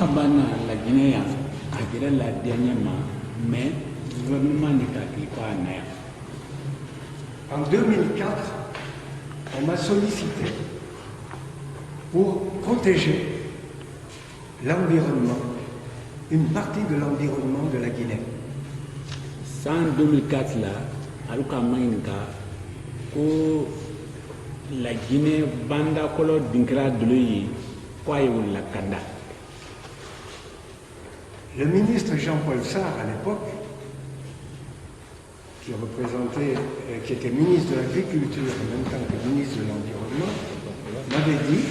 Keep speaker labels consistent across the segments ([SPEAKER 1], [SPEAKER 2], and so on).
[SPEAKER 1] Abana la Guinée a tiré la dernièrement, mais le gouvernement n'est pas né.
[SPEAKER 2] En 2004, on m'a sollicité pour protéger l'environnement, une partie de l'environnement de la Guinée.
[SPEAKER 1] En 2004, là, Aluka Mainka, la Guinée, Banda Kolo Dinkra Dului, quoi la Kanda.
[SPEAKER 2] Le ministre Jean-Paul Sarr, à l'époque, qui était ministre de l'Agriculture en même temps que ministre de l'Environnement, m'avait dit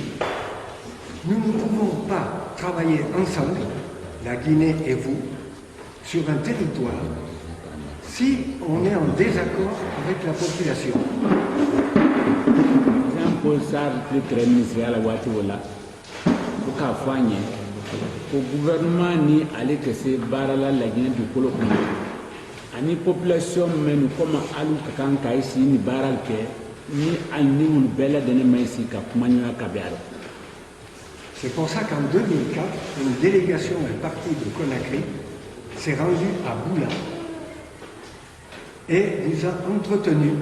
[SPEAKER 2] « Nous ne pouvons pas travailler ensemble, la Guinée et vous, sur un territoire si on est en désaccord avec la population. »
[SPEAKER 1] Jean-Paul Sarr, le premier ministre à la Watiwola, au gouvernement ni aller que c'est barala la Guinée du Polo. Ani population même comme alu kakan kaisi ni baral ke ni ani un bella de maïsi ka kumanya kabiaro.
[SPEAKER 2] C'est pour ça qu'en 2004, une délégation d'un parti de Conakry s'est rendue à Boula et nous a entretenus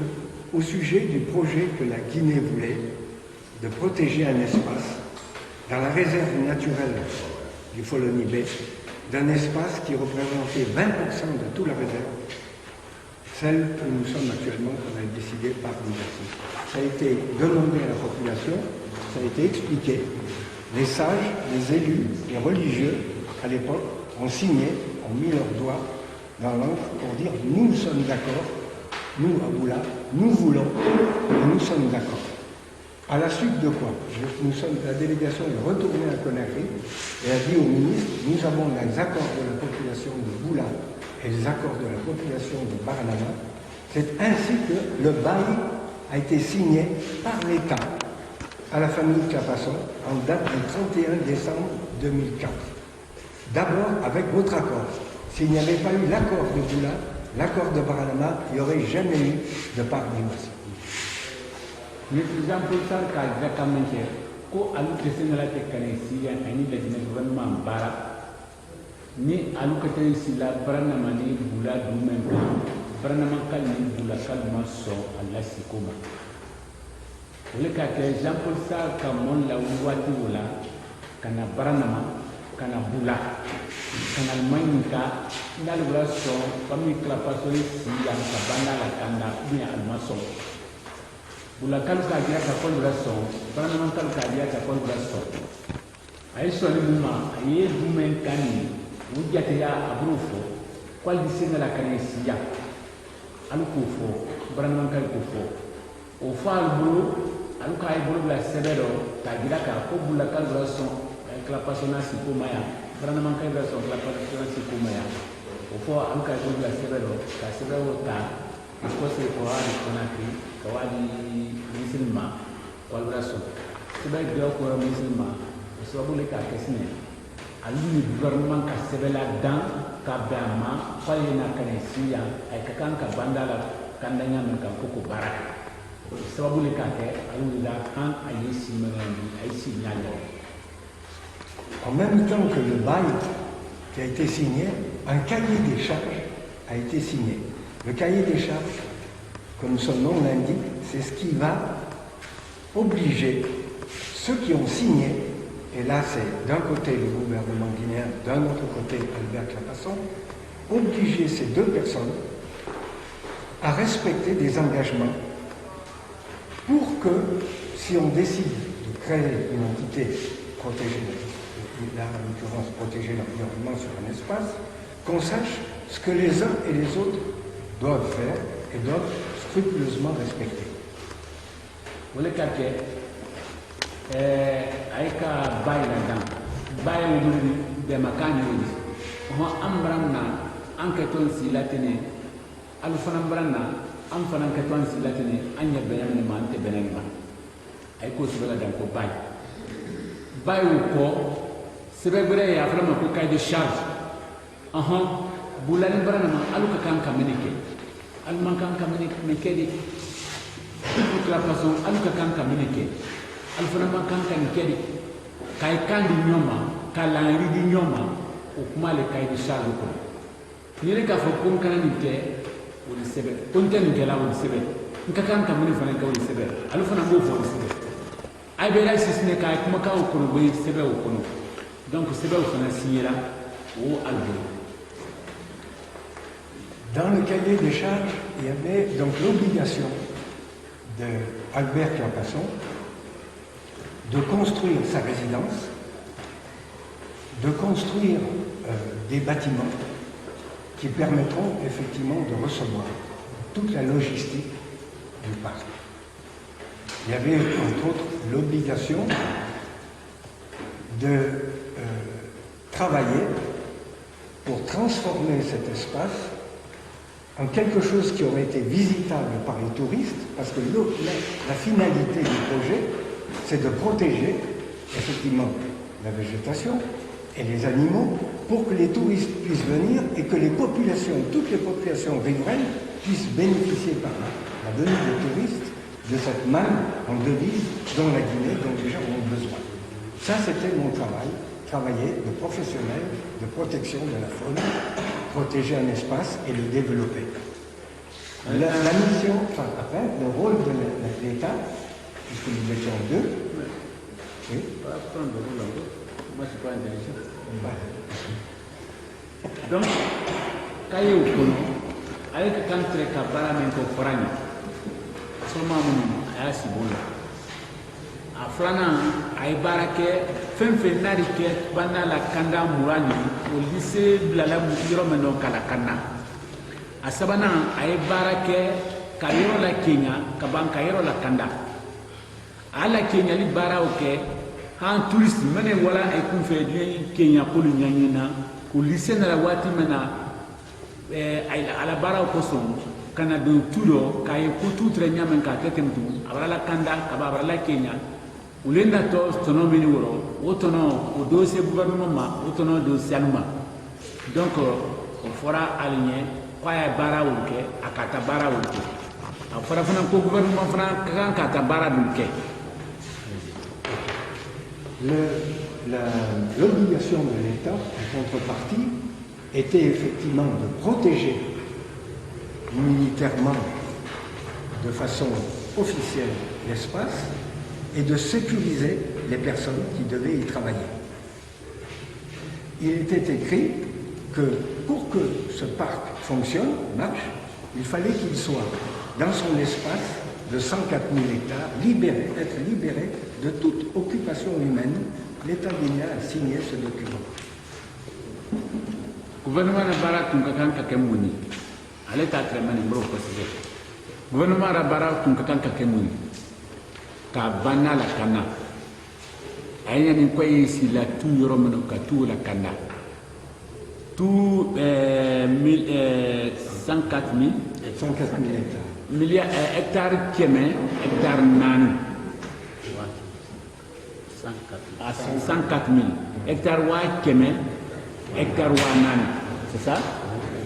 [SPEAKER 2] au sujet du projet que la Guinée voulait de protéger un espace dans la réserve naturelle du Foloni-Bé, d'un espace qui représentait 20% de toute la réserve, celle où nous sommes actuellement, qu'on a décidé par l'université. Ça a été demandé à la population, ça a été expliqué. Les sages, les élus, les religieux, à l'époque, ont signé, ont mis leurs doigts dans l'encre pour dire « nous sommes d'accord, nous, à Boula, nous voulons, et nous sommes d'accord ». À la suite de quoi, la délégation est retournée à Conakry et a dit au ministre, nous avons les accords de la population de Boula et les accords de la population de Baranama. C'est ainsi que le bail a été signé par l'État à la famille Clapasson en date du 31 décembre 2004. D'abord avec votre accord. S'il n'y avait pas eu l'accord de Boula, l'accord de Baranama, il n'y aurait jamais eu de part d'Immasi.
[SPEAKER 1] Le président Poussar ka exactement ko alu kese na la tekane si ya ani la dina gouvernement bara ni alu kete si la barana mani bula du même barana man kal ni bula kal ma so Allah sikoma le ka ke Jean Paul Sarr ka mon la wati wala kana barana ma kana bula kana mainka ndal bula so kami klapaso si ya ka banda la kanda ni almaso Bula kalu kadia ka kon braso, bana man kalu kadia ka kon braso. Ay so ni muma, ay dumen kani, wujate ya abrufo, kwal di singa la kanesiya. Alu kufo, bana man kalu kufo. O fa bulu, alu kay bulu la sebero, kadia ka ko bula kalu braso, la pasona si kumaya. Bana man kalu braso, la pasona si kumaya. O fa alu kay bulu la sebero, ka sebero ta. Parce que pour aller Conakry, pour aller musulman, pour aller raison. C'est vrai que pour aller musulman, c'est pas pour les cas que c'est. Alors le gouvernement qui se met là-dedans, qui a bien mal, pas les nakanesi, avec quelqu'un qui a bandala, kandanya même koko barak. C'est pas pour les cas que, alors il a quand aïe si merendi, aïe si nyalo.
[SPEAKER 2] En même temps que le bail qui a été signé, un cahier des charges a été signé. Le cahier des charges, comme son nom l'indique, c'est ce qui va obliger ceux qui ont signé, et là c'est d'un côté le gouvernement guinéen, d'un autre côté Albert Clapasson, obliger ces deux personnes à respecter des engagements pour que, si on décide de créer une entité protégée, là en l'occurrence protéger l'environnement sur un espace, qu'on sache ce que les uns et les autres doivent faire et doivent scrupuleusement respecter.
[SPEAKER 1] Vous le caquez, aïka bail là-dedans, bail de makani, on ambrana, enquêton si la tenue, alfanambrana, enquêton si la tenue, anya benanima, te benanima. Aïko se veut là-dedans pour bail. Bail ou quoi, c'est vrai, à vraiment pour cahier de charge. Bulan beranama aluka kan kamenike alman kan kamenike di la façon aluka kan kamenike alfana man kan kan kedi kay kandi nyoma kalanri di ɲɔgɔn ma o kuma le ka ɲi di charge kɔnɔ n'i yɛrɛ k'a fɔ ko n kana nin kɛ o de sɛbɛn ko n tɛ nin kɛla o de sɛbɛn n ka kan ka mun fana kɛ o de sɛbɛn ale fana b'o fɔ o de sɛbɛn a bɛ la sisi ne k'a kumakan o kɔnɔ o ye sɛbɛn o kɔnɔ donc sɛbɛnw fana signera o album.
[SPEAKER 2] Dans le cahier des charges, il y avait donc l'obligation d'Albert Clapasson de construire sa résidence, de construire des bâtiments qui permettront effectivement de recevoir toute la logistique du parc. Il y avait entre autres l'obligation de travailler pour transformer cet espace en quelque chose qui aurait été visitable par les touristes, parce que la finalité du projet, c'est de protéger effectivement la végétation et les animaux pour que les touristes puissent venir et que les populations, toutes les populations riveraines puissent bénéficier par la venue des touristes de cette manne en devise dont la Guinée, dont les gens ont besoin. Ça, c'était mon travail, travailler de professionnel de protection de la faune, protéger un espace et le développer. La mission, enfin après, le rôle de l'État, puisque nous étions deux, oui.
[SPEAKER 1] Pas prendre le rôle en deux. Moi, je suis pas intelligent. Donc, quand il y a au Kono, avec quand tu es capable de faire Frani, seulement mon si bon là. A Frana, a Ibarake, Fenfe Narike, Bana la Kanda Mourani, au lycée Blala Mouromeno Kalakana. A Sabana, a Ibarake, Kayoro la Kenya, Kaban Kayoro la Kanda. A la Kenya, li bara oke, un touriste, mene wala et qu'on fait du Kenya pour le Nyanyina, au lycée de la Wati Mena, à la bara au Kosom, Canada Tudo, Kaye Kutu Trenyamen Kaketemtu, Abra la Kanda, Kabara la Kenya, ou l'endato, Tono Miniworo, Otono, au dossier gouvernement, Otono dossier Anuma. Donc, on fera aligner, quoi est bara ou ke, à Katabara ou ke. On fera un gouvernement franc, Katabara ou ke.
[SPEAKER 2] L'obligation de l'État, en contrepartie, était effectivement de protéger militairement, de façon officielle, l'espace et de sécuriser les personnes qui devaient y travailler. Il était écrit que pour que ce parc fonctionne, marche, il fallait qu'il soit dans son espace de 104 000 hectares, être libéré de toute occupation humaine. L'État guinéen a signé ce document.
[SPEAKER 1] Le gouvernement de Barat Tunkakan Kakemuni, à l'État très mal en précisé. Le gouvernement de Barat Tunkakan Kakemuni, Kabana la Kana, Ayan in quoi ici la tout romano tout la Kana, tout 104 000
[SPEAKER 2] hectares.
[SPEAKER 1] Milliards hectares Kémen, hectares Nani. 104 000 hectares wa Kémen, hectares wa Nani. C'est ça?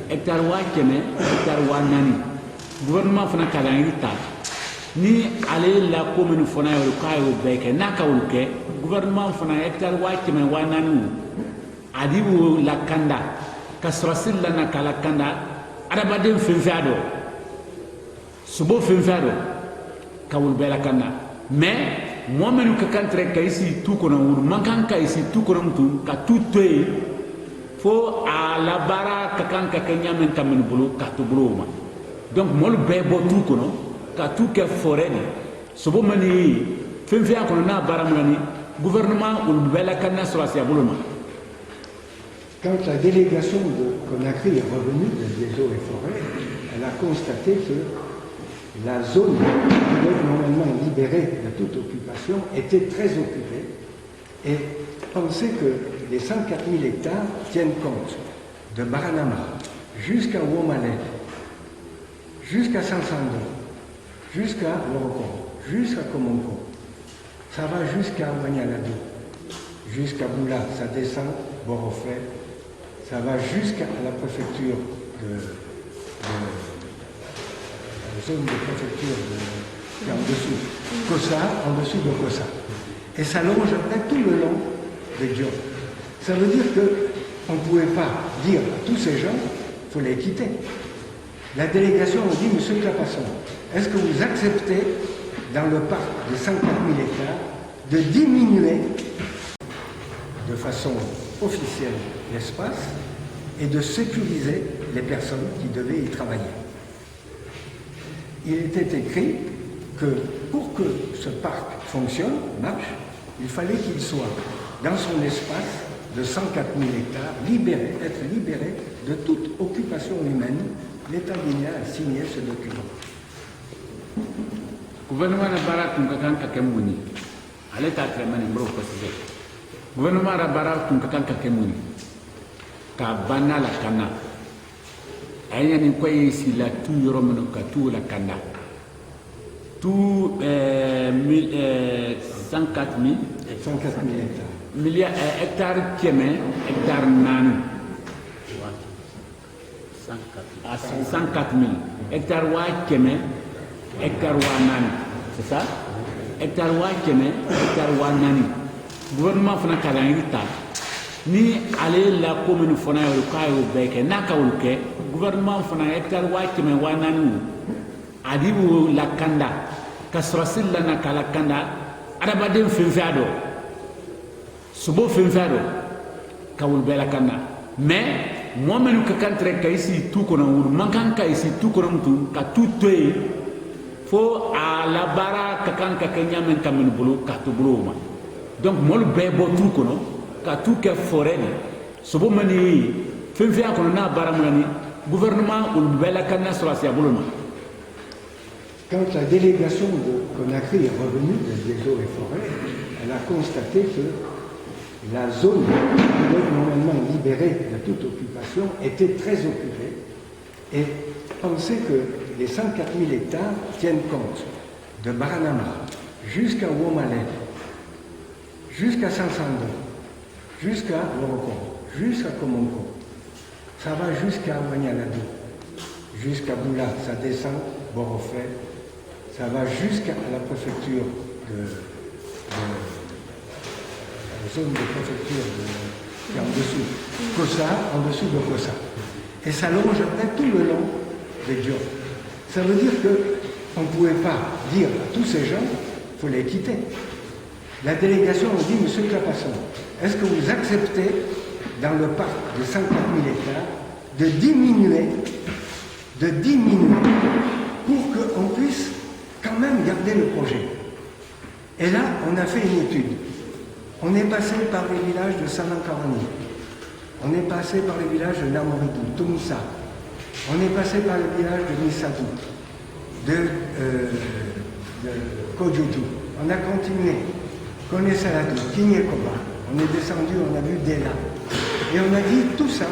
[SPEAKER 1] Hectares wa Kémen, hectares wa Nani. Gouvernement fana Kalangrita. Ni allez la commune fana au Kayo Beke, Nakauke, gouvernement fana hectares wa Kémen wa Nani. Adibu la Kanda, Kasrasil la Nakala Kanda, Arabadem Fenfado. Subo Fenfado, Kawul Bela Kanda. Mais, moi-même, quand ici tout qu'on a ou manquant ici tout qu'on a ka tout est faut à la bara kakan kakanya men kamen bolo ka to broma donc moi le bebo tout qu'on a ka tout que forêt sobo mani fenfe qu'on a bara mani gouvernement ou bela kanna sur la boloma.
[SPEAKER 2] Quand la délégation de Conakry est revenue des eaux et forêts, elle a constaté que la zone qui devait normalement libérée de toute occupation était très occupée et pensait que les 104 000 hectares tiennent compte de Baranama jusqu'à Womane, jusqu'à Sansando, jusqu'à Loroko, jusqu'à Komonko. Ça va jusqu'à Wanyanado, jusqu'à Boula, ça descend Borofé, ça va jusqu'à la préfecture de zone de préfecture qui est en dessous, Kossa, en dessous de Kossa. Et ça longe après tout le long de Diop. Ça veut dire qu'on ne pouvait pas dire à tous ces gens, il faut les quitter. La délégation a dit, monsieur Clapasson, est-ce que vous acceptez, dans le parc de 104 000 hectares, de diminuer de façon officielle l'espace et de sécuriser les personnes qui devaient y travailler. Il était écrit que pour que ce parc fonctionne, marche, il fallait qu'il soit dans son espace de 104 000 hectares, être libéré de toute occupation humaine. L'État guinéen a signé ce document.
[SPEAKER 1] Gouvernement de Barat Tunkakan Kakemuni, à l'état très manibro précisé. Gouvernement de Barat Tunkakan Kakemuni, Kabana la Kana, Ayan in quoi ici la tout romano tout la Kana, tout 104 000
[SPEAKER 2] hectares.
[SPEAKER 1] Milliards hectares Kémen, hectares Nanu. 104 000 hectares wa Kémen, hectares wa Nani. C'est ça? Hectares wa Kémen, hectares wa Nani. Gouvernement fana Kalangrita. Ni aller la commune fana au Kayo Beke, Nakauluke, gouvernement fana hectares wa Kémen wa Nani. Adibu la Kanda, Kasrasil la Nakala Kanda, Arabadem Finfado. Subo Finfado, Kawul Bela Kanda. Mais, moi-même, quand je suis ici, tout comme on manque ici, tout comme tout, qu'à tout tuer, faut à la barra, quand Kenya mène comme un boulot, qu'à tout boulot. Donc, moi, le bébo tout comme, qu'à tout qu'à forêt, Subo Mani, Finfia, qu'on a barra mani, gouvernement ou Bela Kanda sur la Siabouloma.
[SPEAKER 2] Quand la délégation de Conakry est revenue des eaux et forêts, elle a constaté que la zone normalement libérée de toute occupation était très occupée et pensait que les 104 000 hectares tiennent compte de Baranama jusqu'à Womalé, jusqu'à Sansando, jusqu'à Morocco, jusqu'à Komonko. Ça va jusqu'à Wanyaladou, jusqu'à Boula, ça descend Borofé, ça va jusqu'à la préfecture de zone de préfecture qui est en dessous, Kossa, en dessous de Kossa. Et ça longe après tout le long de Diop. Ça veut dire qu'on ne pouvait pas dire à tous ces gens, il faut les quitter. La délégation a dit, monsieur Clapasson, est-ce que vous acceptez, dans le parc de 104 000 hectares, de diminuer pour qu'on puisse quand même garder le projet. Et là, on a fait une étude. On est passé par les villages de Sanankarani, on est passé par les villages de Namoridou, Toumissa, on est passé par le village de Nissadou, de Kodjoudou, on a continué, Konesaladou, Kinyekoba, on est descendu, on a vu Dela. Et on a dit tout ça,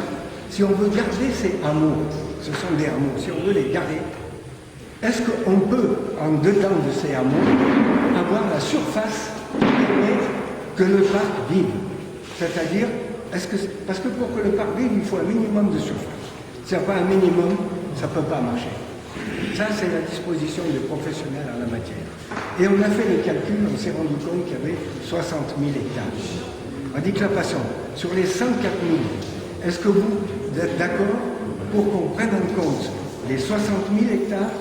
[SPEAKER 2] si on veut garder ces hameaux, ce sont des hameaux, si on veut les garder, est-ce qu'on peut, en dedans de ces hameaux, avoir la surface qui permet que le parc vive? C'est-à-dire, parce que pour que le parc vive, il faut un minimum de surface. S'il n'y a pas un minimum, ça ne peut pas marcher. Ça, c'est la disposition des professionnels en la matière. Et on a fait le calcul, on s'est rendu compte qu'il y avait 60 000 hectares. On dit que la passion, sur les 104 000, est-ce que vous êtes d'accord pour qu'on prenne en compte les 60 000 hectares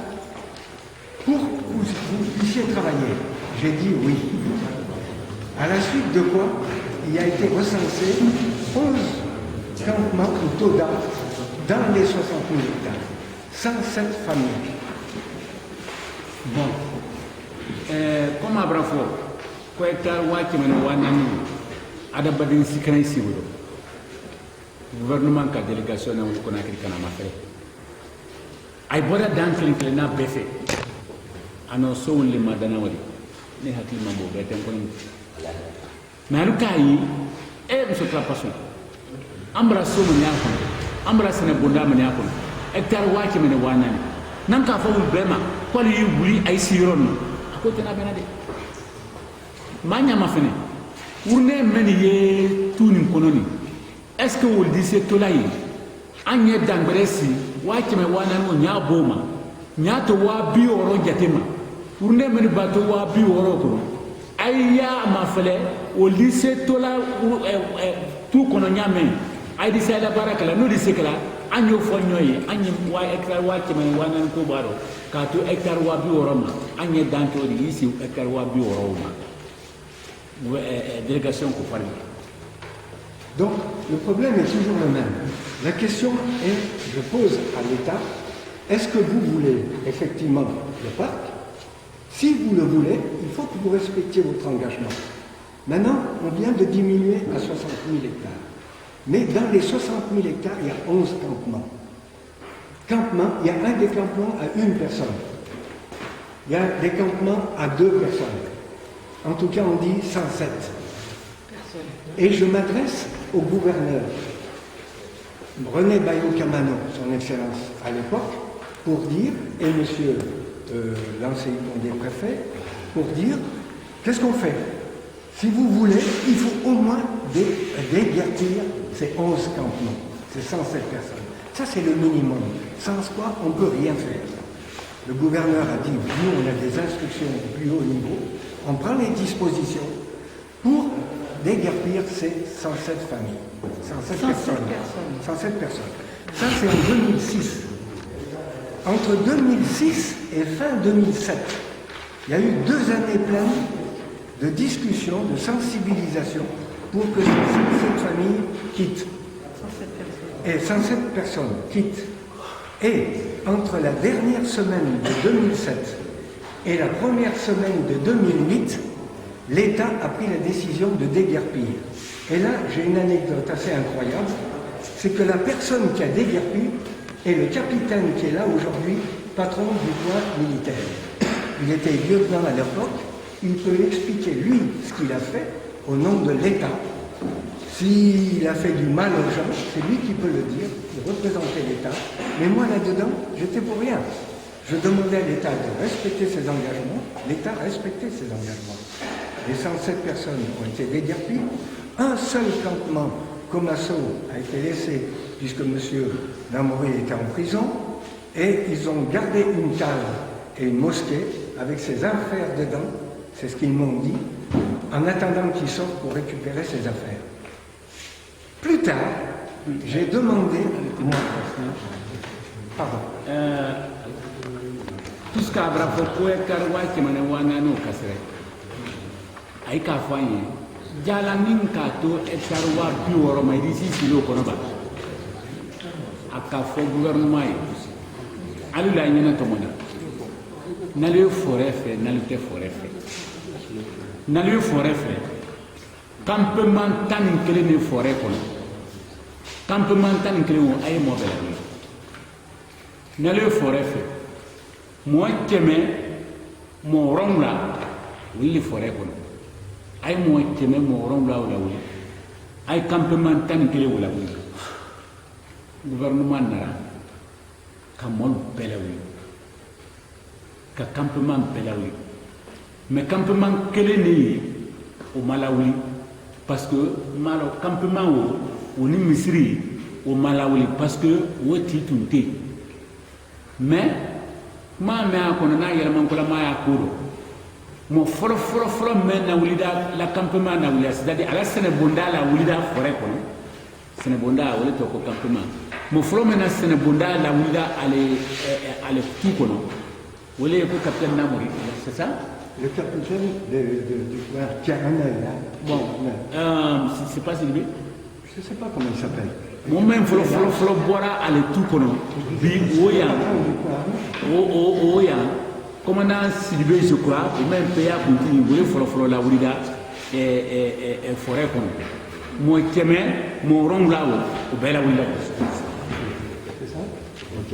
[SPEAKER 2] pour que vous puissiez travailler? J'ai dit oui. À la suite de quoi, il a été recensé 11 campements ou TODA dans les 60 000 hectares. 107 familles.
[SPEAKER 1] Bon. Comme à Brafo, quoi hectare Wakiman Wanani, Adabadin Sikran Sibudo. Gouvernement qui a délégation dans le Conakry Kanama fait. I bought a dance in Klena Befe. And also only Madanawari. Ne Hakimambo, Betan. Mais le cas est M. Clapasson. Ambra Somo Niakon, Ambra Senabunda Maniakon, Hectare Wakim and Wanan. Nanka for Bema, what do you believe I see on? A Kotana Benade. Manya Mafene. Urne many ye tuning Kononi. Est-ce que vous le disiez tout là? Agnès Dangresi, Wakim and Wanan, Nya Boma, Nyato Wabi or Yatema. Urne many bateau Wabi or Aya Mafele, au lycée Tola tout kono nyame ay di sala barakala no di sekala anyo fo nyoy anyi wa hectare wa keme wa nan ko baro ka to hectare wa bi woroma anye danto di ici hectare wa bi woroma délégation ko fari.
[SPEAKER 2] Donc le problème est toujours le même. La question est, je pose à l'État, est-ce que vous voulez effectivement le parc? Si vous le voulez, il faut que vous respectiez votre engagement. Maintenant, on vient de diminuer à 60 000 hectares. Mais dans les 60 000 hectares, il y a 11 campements. Il y a un des campements à une personne. Il y a des campements à 2 personnes. En tout cas, on dit 107. Et je m'adresse au gouverneur, René Bayo-Camano, son Excellence à l'époque, pour dire, et monsieur l'enseignant des préfets, pour dire, qu'est-ce qu'on fait? Si vous voulez, il faut au moins déguerpir ces 11 campements, ces 107 personnes. Ça, c'est le minimum, sans quoi on ne peut rien faire. Le gouverneur a dit, nous, on a des instructions du plus haut niveau, on prend les dispositions pour déguerpir ces 107 familles, 107 personnes. Ça, c'est en 2006. Entre 2006 et fin 2007, il y a eu 2 années pleines de discussions, de sensibilisation pour que ces 107 familles quittent. 107 personnes quittent. Et entre la dernière semaine de 2007 et la première semaine de 2008, l'État a pris la décision de déguerpir. Et là, j'ai une anecdote assez incroyable, c'est que la personne qui a déguerpi est le capitaine qui est là aujourd'hui, patron du point militaire. Il était lieutenant à l'époque, il peut expliquer lui ce qu'il a fait au nom de l'État. S'il a fait du mal aux gens, c'est lui qui peut le dire, il représentait l'État. Mais moi là-dedans, j'étais pour rien. Je demandais à l'État de respecter ses engagements, l'État respectait ses engagements. Les 107 personnes ont été déguerpies. Un seul campement, Comasso, a été laissé, puisque M. Namouri était en prison, et ils ont gardé une cave et une mosquée avec ses affaires dedans, c'est ce qu'ils m'ont dit, en attendant qu'il sorte pour récupérer ses affaires. Plus tard, j'ai demandé... Pardon.
[SPEAKER 1] Tout ce qu'a fait Karwa qui m'a dit ay ka fanye jala nin ka to exarwa bi woro mai disi silo kono ba aka fo gouvernement yi alu la nyina to mona na le forêt fait na le te forêt fait na le forêt fait campement tan kele ne forêt kono campement tan kele wo ay mo bela na le forêt fait mo keme mo romla wili forêt kono ay mo keme mo ron la wala wala ay campement tan kele wala wala gouvernement na ka mol belawi ka campement belawi mais campement kele ni au Malawi parce que malo campement au ni Misri au Malawi parce que woti tunte mais ma me akona na yela man ko la ma ya kuro mo folo men na wulida la campement na wulida c'est-à-dire ala Sénébonda la wulida forêt kono Sénébonda wala to ko campement mo folo men na Sénébonda la wulida ale tout kono wala ko capitaine Namouri c'est ça
[SPEAKER 2] le capitaine du point qui a un œil là.
[SPEAKER 1] Bon, c'est pas Sylvie.
[SPEAKER 2] Je sais pas comment il s'appelle.
[SPEAKER 1] Mon même folo boira ale tout kono bi oya commandant Sylvie je crois et même PA continue vous folo la wulida et forêt kono mo keme mo ron lawo o bela wulida
[SPEAKER 2] c'est ça. OK.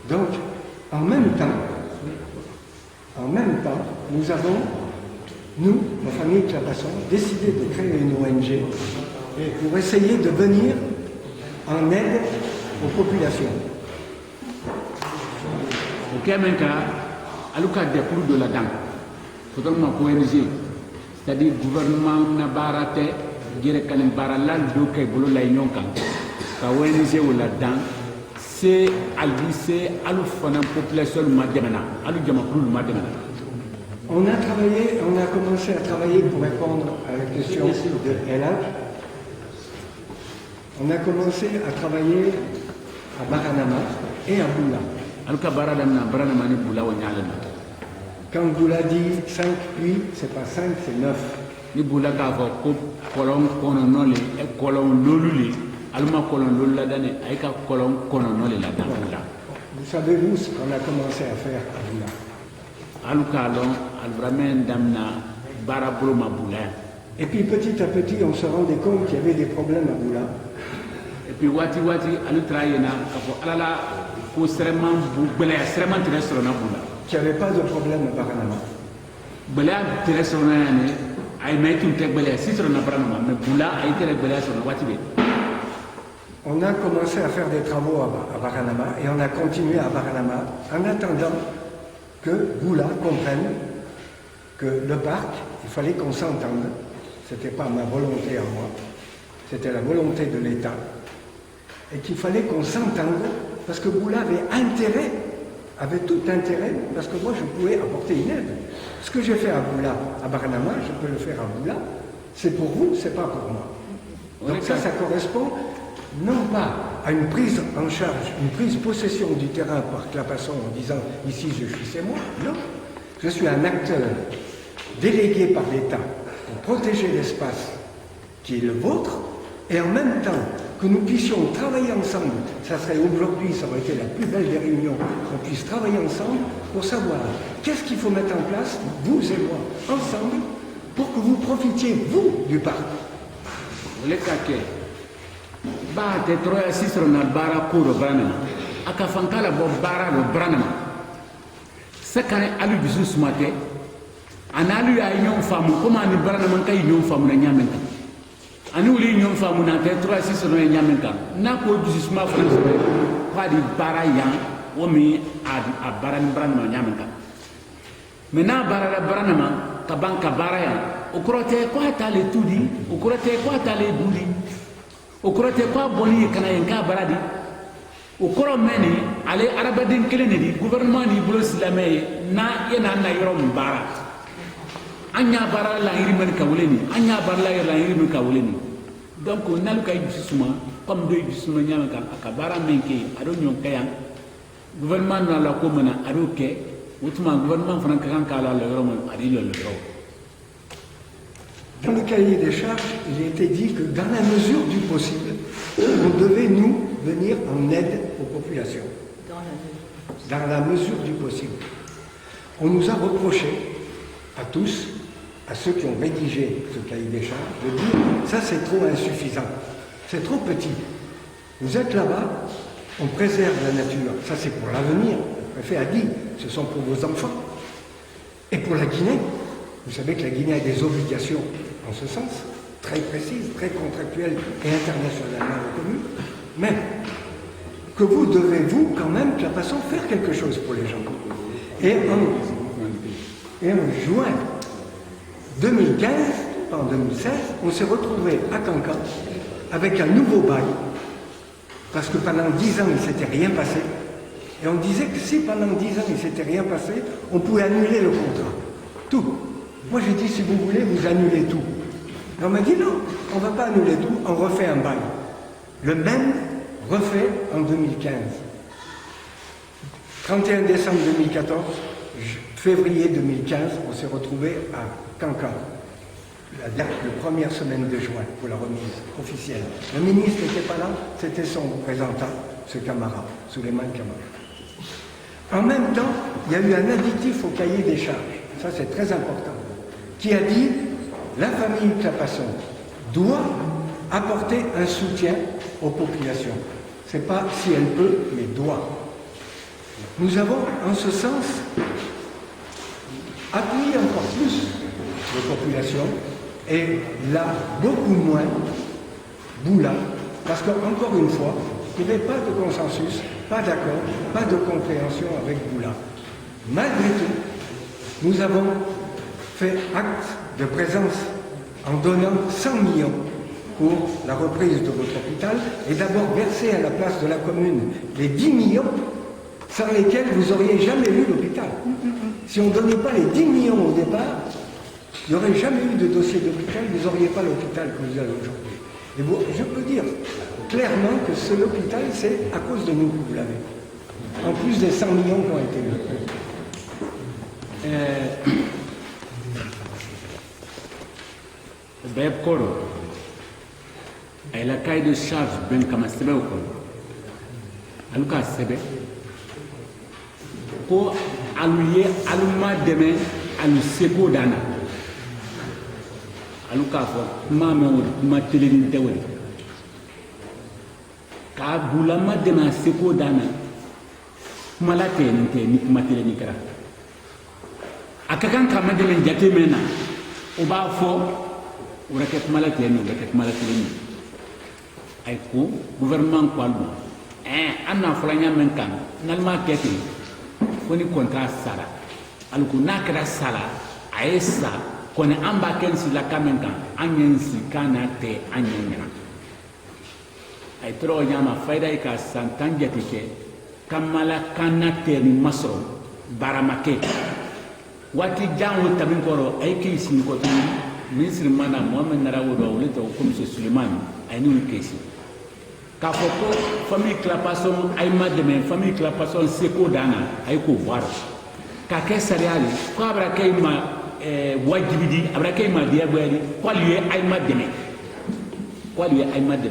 [SPEAKER 2] Donc en même temps, nous avons, la famille Clapasson, décidé de créer une ONG pour essayer de venir en aide aux populations.
[SPEAKER 1] Ok, maintenant, à l'occasion des cours de la dame, il faudra une ONG, c'est-à-dire le gouvernement n'a pas raté, dire qu'il n'y a pas de la union, la ONG ou la dame, c'est à la population de Mademana, à l'Mademana.
[SPEAKER 2] On a commencé à travailler pour répondre à la question de LH On a commencé à travailler à Baranama et à Boula. Quand Boula dit 5 puits, c'est pas 5, c'est 9. Vous savez, vous, ce qu'on a commencé à faire à Boula. Et puis petit à petit, on se rendait compte qu'il y avait des problèmes à Boula. Et puis, qu'il n'y avait pas de problème à Baranama. On a commencé à faire des travaux à Baranama et on a continué à Baranama en attendant que Boula comprenne que le parc, il fallait qu'on s'entende. Ce n'était pas ma volonté à moi, c'était la volonté de l'État. Et qu'il fallait qu'on s'entende parce que Boula avait tout intérêt, parce que moi je pouvais apporter une aide. Ce que j'ai fait à Boula, à Baranama, je peux le faire à Boula, c'est pour vous, c'est pas pour moi. Donc ça correspond non pas à une prise en charge, une prise possession du terrain par Clapasson en disant ici je suis c'est moi, non. Je suis un acteur délégué par l'État pour protéger l'espace qui est le vôtre et en même temps que nous puissions travailler ensemble. Ça serait aujourd'hui, ça aurait été la plus belle des réunions, qu'on puisse travailler ensemble pour savoir qu'est-ce qu'il faut mettre en place, vous et moi, ensemble, pour que vous profitiez, vous, du parc.
[SPEAKER 1] Ani wuli ɲɔgɔn faamu na tɛ 3-6 sɔrɔ ye ɲamin kan n'a ko dusuma fana sɔrɔ k'a di baara yan o min a baara ni baara ɲuman ɲamin kan mɛ n'a baara la baara nama ka ban ka baara yan o kɔrɔ tɛ ko a t'ale tu di o kɔrɔ tɛ ko a t'ale du di o kɔrɔ tɛ ko a bɔli ye kana yen k'a baara di o kɔrɔ mɛn ni ale adamaden kelen de di gouvernement ni bolo silamɛ ye n'a ye n'a na yɔrɔ min baara. Anya bara la irimen kawuleni anya bara la irimen kawuleni donc nalu kay bisuma comme doy bisuma nyama kan akabara menke ado nyon kayan gouvernement na la ko mena ado ke outuma gouvernement fana kan kala la yoro mon adi le yoro.
[SPEAKER 2] Dans le cahier des charges, il a été dit que dans la mesure du possible, on devait nous venir en aide aux populations. Dans la mesure du possible. On nous a reproché à tous, à ceux qui ont rédigé ce cahier des charges, de dire ça c'est trop insuffisant, c'est trop petit. Vous êtes là-bas, on préserve la nature, ça c'est pour l'avenir. Le préfet a dit, ce sont pour vos enfants. Et pour la Guinée, vous savez que la Guinée a des obligations en ce sens, très précises, très contractuelles et internationalement reconnues, mais que vous devez, vous, quand même, de la façon, faire quelque chose pour les gens. Et en juin 2015, pas en 2016, on s'est retrouvé à Cancan avec un nouveau bail, parce que pendant 10 ans, il ne s'était rien passé. Et on disait que si pendant 10 ans, il ne s'était rien passé, on pouvait annuler le contrat. Tout. Moi, j'ai dit, si vous voulez, vous annulez tout. Et on m'a dit, non, on ne va pas annuler tout, on refait un bail. Le même refait en 2015. 31 décembre 2014, février 2015, on s'est retrouvé à Cancan, la première semaine de juin, pour la remise officielle. Le ministre n'était pas là, c'était son représentant, ce Camara, Souleymane Camara. En même temps, il y a eu un additif au cahier des charges, ça c'est très important, qui a dit la famille Clapasson doit apporter un soutien aux populations. Ce n'est pas si elle peut, mais doit. Nous avons, en ce sens, appuyé encore plus les populations, et là, beaucoup moins Boula, parce qu'encore une fois, il n'y avait pas de consensus, pas d'accord, pas de compréhension avec Boula. Malgré tout, nous avons fait acte de présence en donnant 100 millions pour la reprise de votre hôpital et d'abord verser à la place de la commune les 10 millions sans lesquels vous n'auriez jamais eu l'hôpital. Si on ne donnait pas les 10 millions au départ, il n'y aurait jamais eu de dossier d'hôpital, vous n'auriez pas l'hôpital que vous avez aujourd'hui. Et bon, je peux dire clairement que cet hôpital, c'est à cause de nous que vous l'avez. En plus des 100 millions qui ont été mis.
[SPEAKER 1] Bɛɛ kɔrɔ a yɛlɛ cahier de charge bɛn kama sɛbɛnw kɔnɔ alu k'a sɛbɛn ko alu ye alu ma dɛmɛ alu seko dan na alu k'a fɔ kuma mɛn o de kuma telenin tɛ o de k'a bula ma dɛmɛ a seko dan na kuma la tɛɲɛnen tɛ ni kuma telenin kɛra a ka kan k'a ma dɛmɛ jate mɛn na o b'a fɔ. O bɛ kɛ kuma la tigɛ nin o bɛ kɛ kuma la tigɛ nin ayi ko gouvernement ko alu an n'a fɔla n y'a mɛn kan n'alu m'a kɛ ten ko ni contrat sara alu ko n'a kɛra sara a ye sa kɔni an b'a kɛ n si la kan min kan an ye n si kan n'a tɛ an ɲɛ ɲɛna a ye tɔrɔ ɲa ma fayida ye ka san 10 jate kɛ kan mala kan n'a tɛ ni ma sɔrɔ baara ma kɛ waati jan o tabi kɔrɔ a ye k'i sigi kɔ tuguni. Ministre mana Mohamed Narawodo wele to ko monsieur Suleiman ay ni kesi ka fɔ ko famille clapation ay ma dɛmɛ famille clapation seko dana ay ko voir ka kɛ sariya le ko abra kɛ ma wajibidi abra kɛ ma diya boyadi ko lui ay ma dɛmɛ ko lui ay ma dɛmɛ